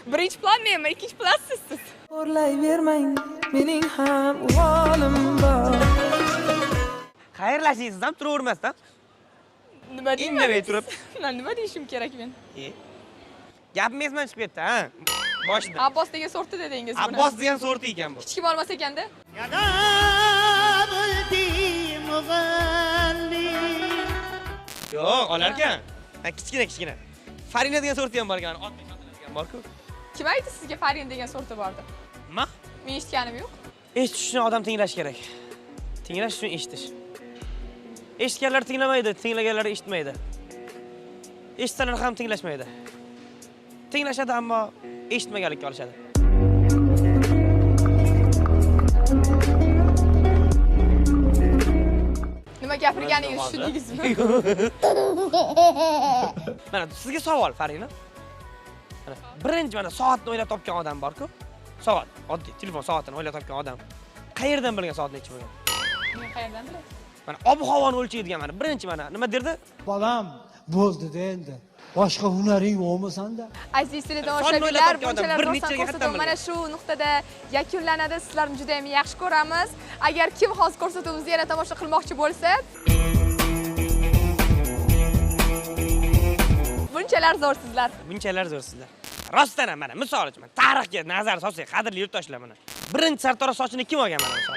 Birinchi plan menmi, ikkinchi plan sizsiz. O'rlayvermang, mening ham uvolim bor. Xayrlashingiz ham turavermasdan. Nima deyman? Indamay turib. Nima deyishim kerak men? Gapim esdan chiqib ketdi, ha? Boshida. Abbos degan sorti dedingiz buni. Abbos degan sorti ekan bu. Hech kim olmas ekanda? Yo'q, olarkan. Ha, kichkina. Farina degan sorti ham bor ekan, ot degan bor-ku. Kim aytdi sizga Farin degan sorti bordi? Nima? Men eshitganim yo'q. Eshitish uchun odam tinglash kerak. Tinglash uchun eshitish. Eshitganlar tinglamaydi, tinglaganlar eshitmaydi. Eshitsalar ham tinglashmaydi. Tinglashadi, ammo eshitmaganlikka olishadi. Nima gapirganingiz tushundingizmi? Mana sizga savol, Farina. Mana birinchi mana soatni o'ylab topgan odam bor-ku. Soat, oddiy telefon soatini o'ylab topgan odam. Qayerdan bilgan soat necha bo'lgan? Men qayerdan bilay? Mana ob-havoni o'lchaydigan mana birinchi mana nima derdi? Balam bo'ldi-da endi. Boshqa hunaring yo'qmi-sanda? Aziz televideniye Sonini o'ylab tomoshabinlar, topgan odam bunchalar bir xursand nechaga ko'rsatuv hattan mana shu nuqtada yakunlanadi. Sizlarni juda ham yaxshi ko'ramiz. Agar kim hozir ko'rsatuvimizni yana tomosha qilmoqchi bo'lsa, bunchalar zo'rsizlar. Bunchalar zo'rsizlar. Rostdan ham mana misol uchun tarixga nazar solsak, qadrli yurtdoshlar mana. Birinchi sartarosh sochini kim olgan mana misol?